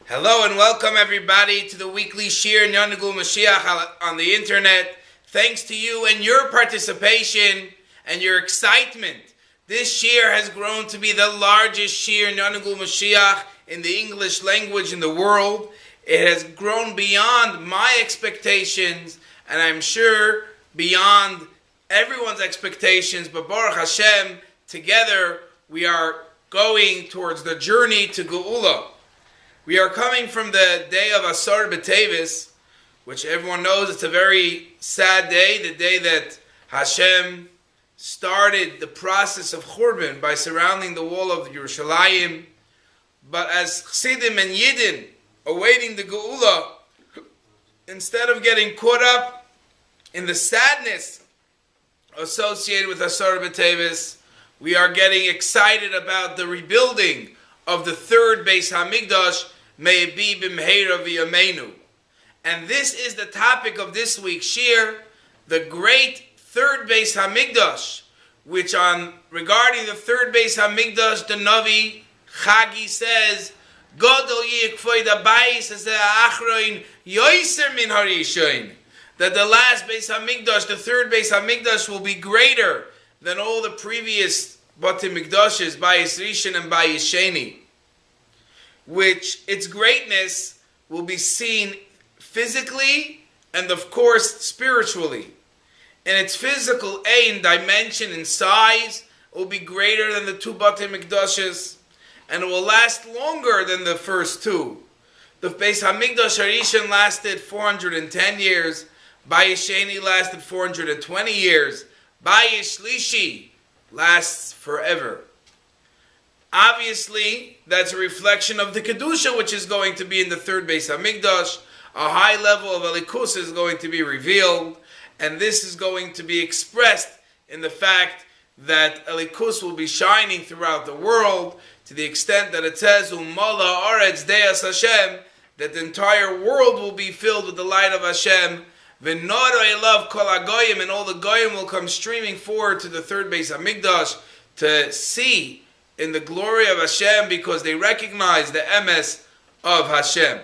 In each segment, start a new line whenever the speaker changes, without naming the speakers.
Hello and welcome everybody to the weekly Shir Nyanagul Moshiach on the internet. Thanks to you and your participation and your excitement. This Shir has grown to be the largest Shir Nyanagul Moshiach in the English language in the world. It has grown beyond my expectations and I'm sure beyond everyone's expectations. But Baruch Hashem, together we are going towards the journey to Geula. We are coming from the day of Asar B'Tevis, which everyone knows it's a very sad day, the day that Hashem started the process of Churban by surrounding the wall of Yerushalayim. But as Chassidim and Yidden awaiting the Geula, instead of getting caught up in the sadness associated with Asar B'Tevis, we are getting excited about the rebuilding of the third Beis Hamikdash. May it be b'mheira v'yameinu. And this is the topic of this week's Shir, the great third Beis Hamikdash, which regarding the third Beis Hamikdash, the Navi Chagi says, Godol yikfoid abayis as achroin yoiser min harishoin, that the last Beis Hamikdash, the third Beis Hamikdash, will be greater than all the previous Batim Mikdashes, Bayis Rishon and Bayis Sheni, which its greatness will be seen physically and of course spiritually. In its physical in dimension and size, it will be greater than the two Batei Mikdashes, and it will last longer than the first two. The Beis Hamikdash Harishon lasted 410 years, Bayis Sheni lasted 420 years, Bayis Shlishi lasts forever. Obviously, that's a reflection of the Kedusha, which is going to be in the third Beis Hamikdash. A high level of Elikus is going to be revealed, and this is going to be expressed in the fact that Elikus will be shining throughout the world, to the extent that it says, Umala Aretz Deas Hashem, that the entire world will be filled with the light of Hashem. V'nora elav kol hagoyim, and all the goyim will come streaming forward to the third Beis Hamikdash to see in the glory of Hashem, because they recognize the emes of Hashem.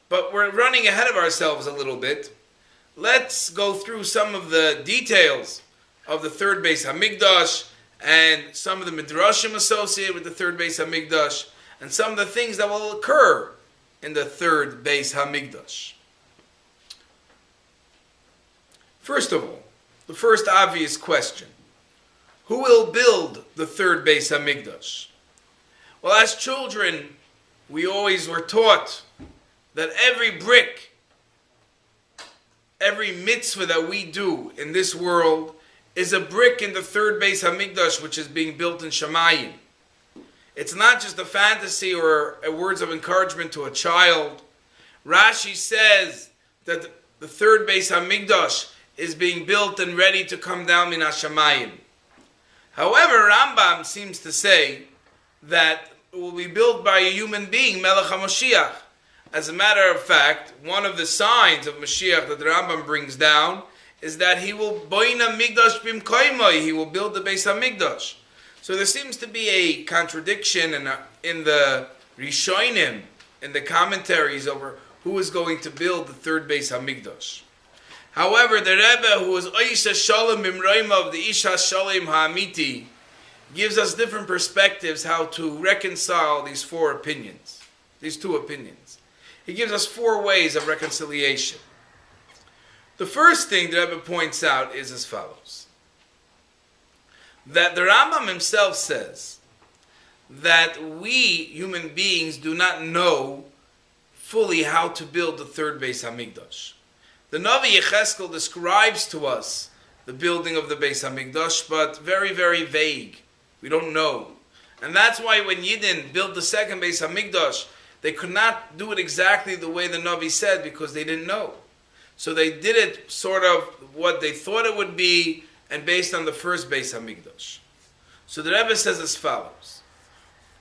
But we're running ahead of ourselves a little bit. Let's go through some of the details of the third Beis Hamikdash and some of the midrashim associated with the third Beis Hamikdash and some of the things that will occur in the third Beis Hamikdash. First of all, the first obvious question: who will build the third Beis Hamikdash? Well, as children, we always were taught that every brick, every mitzvah that we do in this world is a brick in the third Beis Hamikdash, which is being built in Shamayim. It's not just a fantasy or words of encouragement to a child. Rashi says that the third Beis Hamikdash is being built and ready to come down min Hashamayim. However, Rambam seems to say that it will be built by a human being, Melech HaMoshiach. As a matter of fact, one of the signs of Moshiach that the Rambam brings down is that he will boina migdash bimkoimoi, he will build the Beis Hamikdash. So there seems to be a contradiction in the Rishonim, in the commentaries over who is going to build the third Beis Hamikdash. However, the Rebbe, who is Oisha Shalom Bimroima of the Isha Shalom Ha'amiti, gives us different perspectives how to reconcile these two opinions. He gives us four ways of reconciliation. The first thing the Rebbe points out is as follows: that the Rambam himself says that we human beings do not know fully how to build the third Beis Hamikdash. The Navi Yecheskel describes to us the building of the Beis Hamikdash, but very, very vague. We don't know. And that's why when Yidden built the second Beis Hamikdash, they could not do it exactly the way the Navi said, because they didn't know. So they did it sort of what they thought it would be, and based on the first Beis Hamikdash. So the Rebbe says as follows: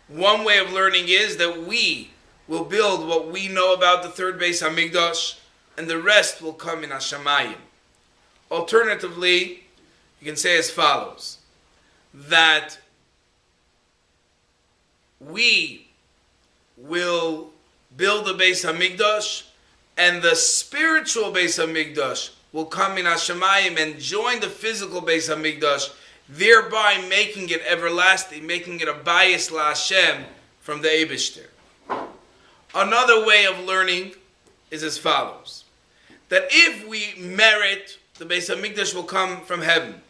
one way of learning is that we will build what we know about the third Beis Hamikdash, and the rest will come in Hashamayim. Alternatively, you can say as follows: that we will build the Beis Hamikdash, and the spiritual Beis Hamikdash will come in Hashemayim and join the physical Beis Hamikdash, thereby making it everlasting, making it a bayis la Hashem from the Eibishter. Another way of learning is as follows: that if we merit, the Beis Hamikdash will come from heaven.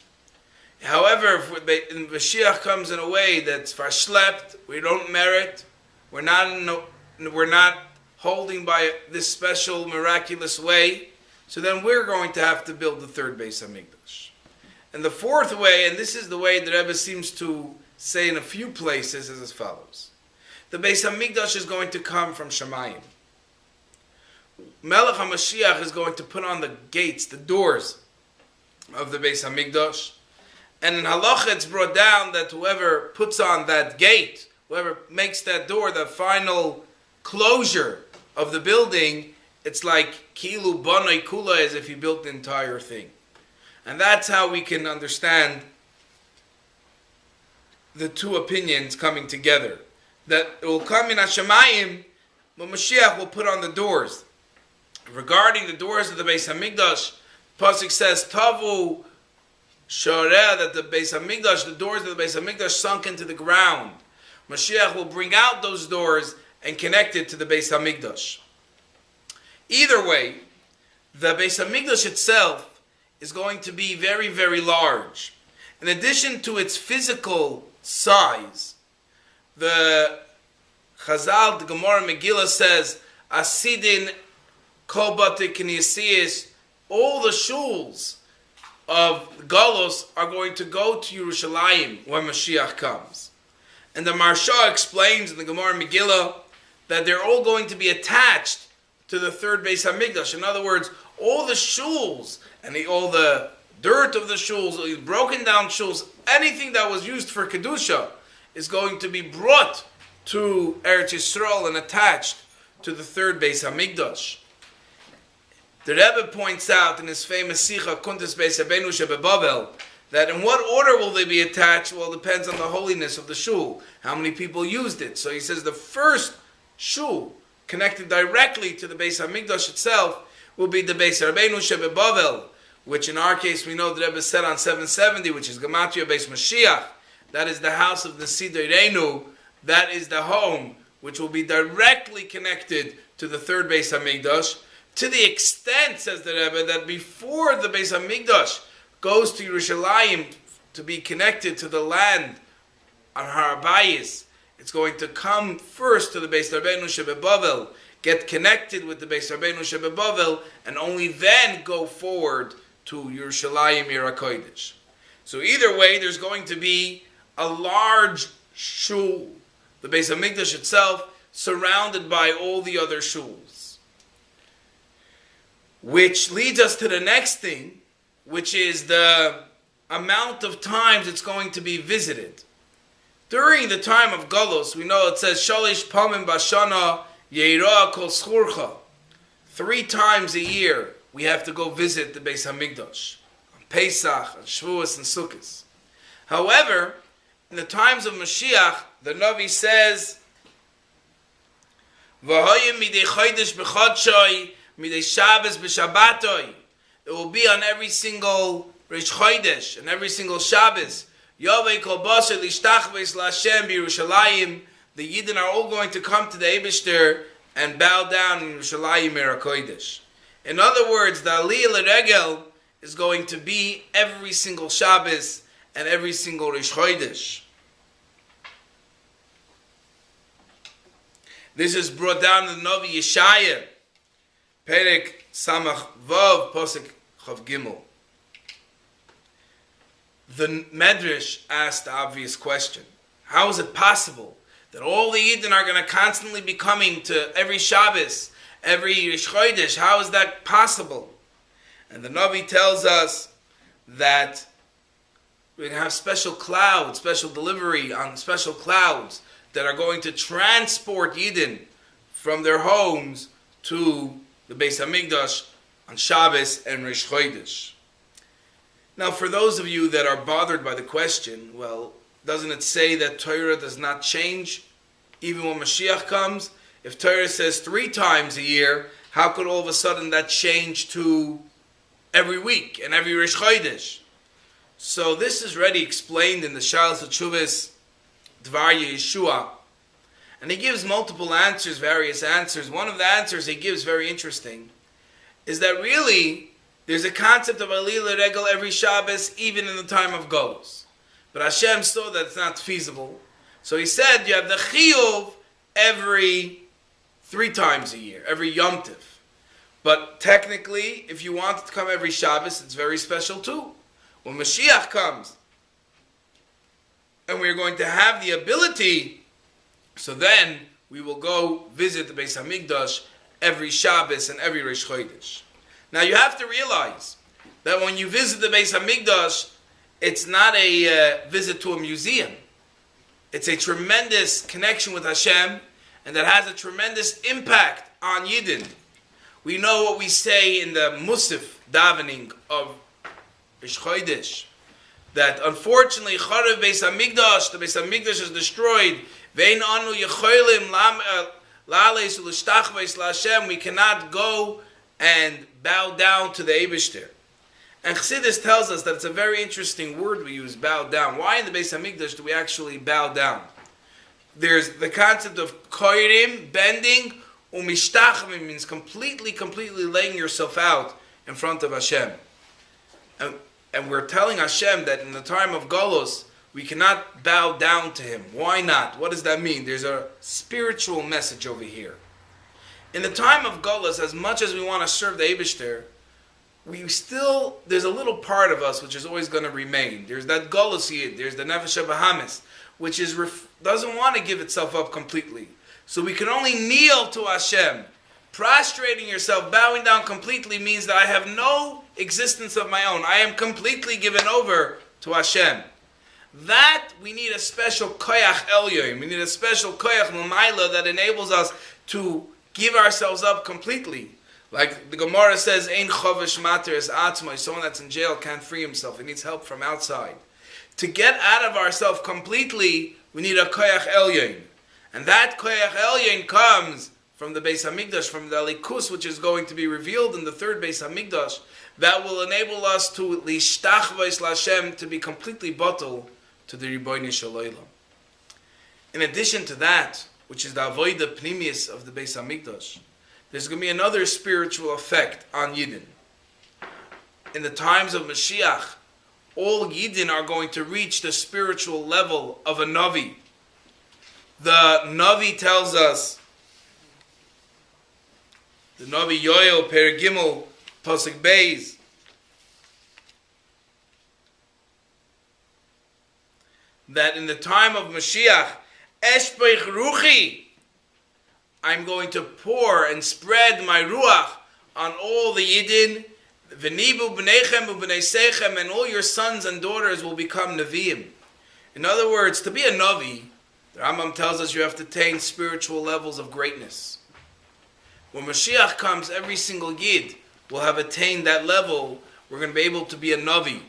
However, if Moshiach comes in a way that's verschlept, we don't merit, we're not holding by this special miraculous way, so then we're going to have to build the third Beis Hamikdash. And the fourth way, and this is the way that Rebbe seems to say in a few places, is as follows: the Beis Hamikdash is going to come from Shemayim. Melech HaMashiach is going to put on the gates, the doors of the Beis Hamikdash. And in Halacha it's brought down that whoever puts on that gate, whoever makes that door, the final closure of the building, it's like Kilu Banoi Kula, as if he built the entire thing. And that's how we can understand the two opinions coming together. That it will come in Hashemayim, but Moshiach will put on the doors. Regarding the doors of the Beis Hamikdash, Pasuk says, Tavu Shoreh, that the Beis Hamikdash, the doors of the Beis Hamikdash sunk into the ground. Mashiach will bring out those doors and connect it to the Beis Hamikdash. Either way, the Beis Hamikdash itself is going to be very, very large. In addition to its physical size, the Chazal, the Gemara Megillah says, Asidin Kol Bate Knesiyos, all the shuls of Galos are going to go to Yerushalayim when Mashiach comes. And the Maharsha explains in the Gemara Megillah that they're all going to be attached to the third Beis Hamikdash. In other words, all the shuls and all the dirt of the shuls, the broken down shuls, anything that was used for Kedusha is going to be brought to Eretz Yisrael and attached to the third Beis Hamikdash. The Rebbe points out in his famous Sicha, Kuntas Beis Rabbeinu Shebebavel, that in what order will they be attached? Well, it depends on the holiness of the shul, how many people used it. So he says the first shul connected directly to the Beis Hamikdash itself will be the Beis Rabbeinu Shebebavel, which in our case we know the Rebbe said on 770, which is Gematria Beis Moshiach. That is the house of the Sidei Reinu. That is the home which will be directly connected to the third Beis Hamikdash. To the extent, says the Rebbe, that before the Beis Hamikdash goes to Yerushalayim to be connected to the land on Har Bayis, it's going to come first to the Beis Rabbeinu Shebebavel, get connected with the Beis Rabbeinu Shebebavel, and only then go forward to Yerushalayim Yer HaKodesh. So either way, there's going to be a large shul, the Beis Hamikdash itself, surrounded by all the other shuls. Which leads us to the next thing, which is the amount of times it's going to be visited. During the time of Galos, we know it says, Shalish Pamim Bashana Yeira Kol Schurcha. 3 times a year we have to go visit the Beis Hamikdash. On Pesach, on Shavuos, and Sukkot. However, in the times of Moshiach, the Navi says, V'hoyim midei chodesh b'chodshoi, midei Shabbos b'Shabbatoi. It will be on every single Rish Chodesh and every single Shabbos. Yovei kol basar lishtachveis laHashem b'Yerushalayim. The Yidden are all going to come to the Eibishter and bow down in Yerushalayim Yer HaKodesh. In other words, the Aliyah L'Regel is going to be every single Shabbos and every single Rish Chodesh. This is brought down in the Novi Yeshaya, Perek Samach Vav, Posek Chav Gimel. The Medrash asked the obvious question: how is it possible that all the Yidden are going to constantly be coming to every Shabbos, every Rish Chodesh? How is that possible? And the Navi tells us that we're going to have special clouds, special delivery on special clouds that are going to transport Yidden from their homes to the Beis Hamikdash on Shabbos and Rish Chodesh. Now, for those of you that are bothered by the question, well, doesn't it say that Torah does not change even when Mashiach comes? If Torah says 3 times a year, how could all of a sudden that change to every week and every Rosh Chodesh? So this is already explained in the Shalos HaTshuvos Dvar Yeshua. And he gives multiple answers, various answers. One of the answers he gives, very interesting, is that really there's a concept of Alila Regel every Shabbos, even in the time of Golus. But Hashem saw that it's not feasible. So he said you have the Chiyuv every 3 times a year, every Yom Tiv. But technically, if you want it to come every Shabbos, it's very special too. When Moshiach comes, and we're going to have the ability, so then we will go visit the Beis Hamikdash every Shabbos and every Rosh Chodesh. Now you have to realize that when you visit the Beis Hamikdash, it's not a visit to a museum. It's a tremendous connection with Hashem, and that has a tremendous impact on Yidden. We know what we say in the Musaf davening of Rosh Chodesh, that unfortunately, Charav Beis Hamikdash, the Beis Hamikdash is destroyed. Vein anu yecholim la'aleis u'lishtachveis la'Hashem. We cannot go and bow down to the Eibishter. And Chassidus tells us that it's a very interesting word we use, bow down. Why in the Beis Hamikdash do we actually bow down? There's the concept of koirim, bending, u'mishtachvim means completely laying yourself out in front of Hashem. And we're telling Hashem that in the time of Golos, we cannot bow down to Him. Why not? What does that mean? There's a spiritual message over here. In the time of Golos, as much as we want to serve the Eibishter, there's a little part of us which is always going to remain. There's that Golos Yid, there's the Nefesh Bahamis, which doesn't want to give itself up completely. So we can only kneel to Hashem. Prostrating yourself, bowing down completely means that I have no existence of my own. I am completely given over to Hashem. That we need a special koyach elyon. We need a special koyach l'mayla that enables us to give ourselves up completely. Like the Gemara says, "Ein chovesh mater es atzmai." Someone that's in jail can't free himself. He needs help from outside. To get out of ourselves completely, we need a koyach elyon, and that koyach elyon comes from the Beis Hamikdash, from the Alikus, which is going to be revealed in the 3rd Beis Hamikdash, that will enable us to lishtachvos l'Hashem, to be completely bottled to the Ribono Shel Olam. In addition to that, which is the avodah pnimius of the Beis Hamikdash, there's going to be another spiritual effect on Yidden. In the times of Moshiach, all Yidden are going to reach the spiritual level of a Navi. The Navi tells us, the Navi Yoel, Per Gimel, Pasuk Beis, that in the time of Moshiach, Eshpeich Ruchi, I'm going to pour and spread my Ruach on all the Yidden, V'nibu b'neichem u'b'nei seichem, and all your sons and daughters will become Nevi'im. In other words, to be a Navi, the Rambam tells us you have to attain spiritual levels of greatness. When Moshiach comes, every single Yid will have attained that level. We're going to be able to be a Navi.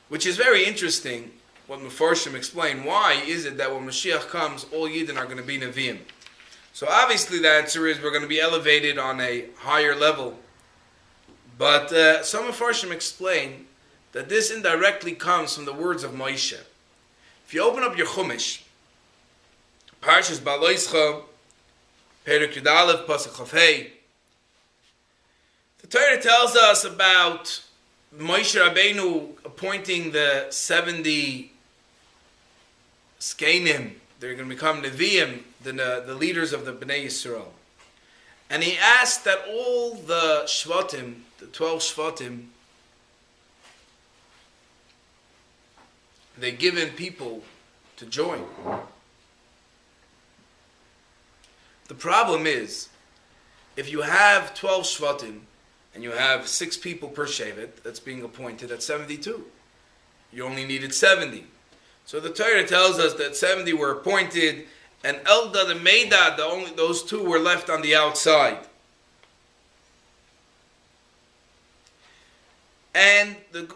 Which is very interesting, what Mefarshim explain. Why is it that when Moshiach comes, all Yidden are going to be Nevi'im? So obviously the answer is we're going to be elevated on a higher level. But some Mefarshim explain that this indirectly comes from the words of Moshe. If you open up your Chumash, Parshas Baloischa, Perek Yud Aleph, Pasuk Chaf Hei, the Torah tells us about Moshe Rabbeinu appointing the 70 Skenim. They're going to become Nevi'im, the leaders of the Bnei Yisrael. And he asked that all the Shvatim, the 12 Shvatim, they given people to join. The problem is, if you have 12 Shvatim, and you have 6 people per Shevet that's being appointed, that's 72. You only needed 70. So the Torah tells us that 70 were appointed, and Eldad and Meidad, those 2 were left on the outside. And the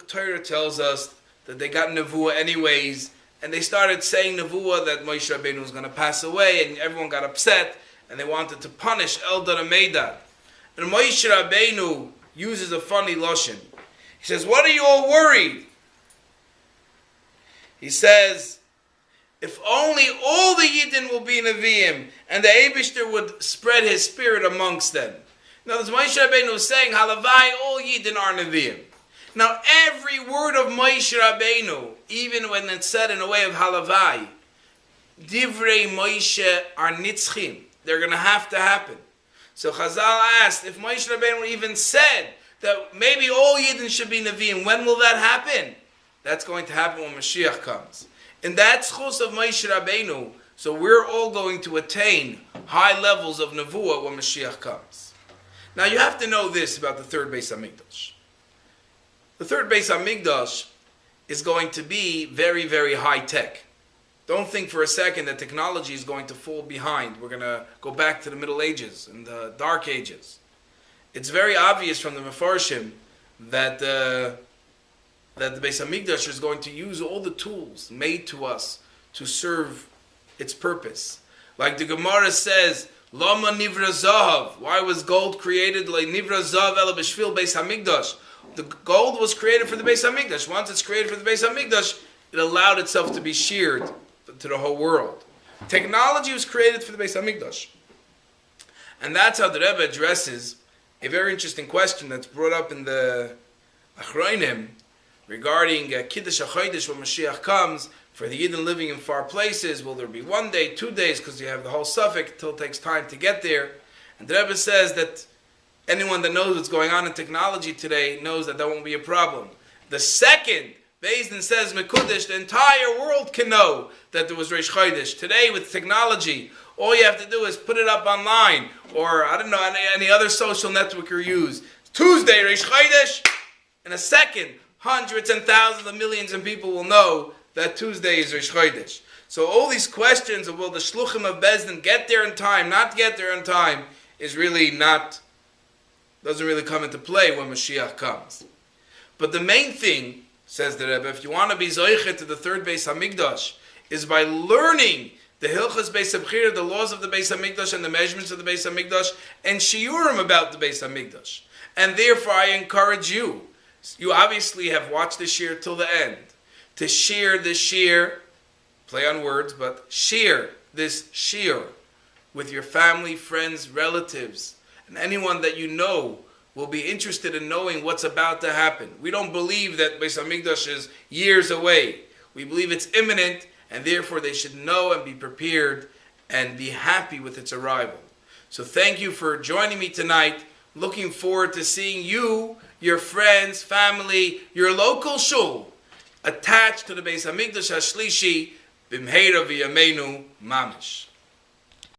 Torah tells us that they got Nevuah anyways, and they started saying Nevuah that Moshe Rabbeinu was going to pass away, and everyone got upset, and they wanted to punish Eldad and Medad. And Moshe Rabbeinu uses a funny lashon. He says, "What are you all worried?" He says, "If only all the Yidden will be Nevi'im, and the Eibishter would spread His Spirit amongst them." Now, as Moshe Rabbeinu was saying, Halavai, all Yidden are Nevi'im. Now, every word of Moshe Rabbeinu, even when it's said in a way of Halavai, Divrei Moshe are nitzchim. They're going to have to happen. So Chazal asked, if Moshe Rabbeinu even said that maybe all Yidden should be Nevi'im, when will that happen? That's going to happen when Moshiach comes. And that's chus of Moshe Rabbeinu. So we're all going to attain high levels of Nevuah when Moshiach comes. Now you have to know this about the third Beis Hamikdash. The third Beis Hamikdash is going to be very, very high tech. Don't think for a second that technology is going to fall behind. We're going to go back to the Middle Ages and the Dark Ages. It's very obvious from the Mefarshim that the Beis Hamikdash is going to use all the tools made to us to serve its purpose. Like the Gemara says, Lama Nivra Zahav. Why was gold created? Like Nivra Zahav Ela B'Shvil Beis Hamikdash. The gold was created for the Beis Hamikdash. Once it's created for the Beis Hamikdash, it allowed itself to be sheared to the whole world. Technology was created for the Beis Hamikdash. And that's how the Rebbe addresses a very interesting question that's brought up in the Achronim regarding Kiddush HaChodesh when Moshiach comes. For the Yidden living in far places, will there be 1 day, 2 days, because you have the whole suffix, until it takes time to get there. And the Rebbe says that anyone that knows what's going on in technology today knows that won't be a problem. The second Beis Din says Mekudesh, the entire world can know that there was Reish Chodesh. Today with technology, all you have to do is put it up online, or I don't know, any other social network you use. Tuesday, Reish Chodesh. In a second, hundreds and thousands of millions of people will know that Tuesday is Reish Chodesh. So all these questions of will the Shluchim of Beis Din get there in time, not get there in time, is really doesn't really come into play when Mashiach comes. But the main thing, says the Rebbe, if you want to be Zoichet to the third Beis Hamikdash, is by learning the Hilchas Beis Habchira, the laws of the Beis Hamikdash and the measurements of the Beis Hamikdash, and shiurim about the Beis Hamikdash. And therefore I encourage you, you obviously have watched the shir till the end, to share this shir, play on words, but share this shir with your family, friends, relatives, and anyone that you know will be interested in knowing what's about to happen. We don't believe that Beis Hamikdash is years away. We believe it's imminent, and therefore they should know and be prepared and be happy with its arrival. So thank you for joining me tonight. Looking forward to seeing you, your friends, family, your local shul attached to the Beis Hamikdash HaShlishi, B'mheira v'yameinu mamish.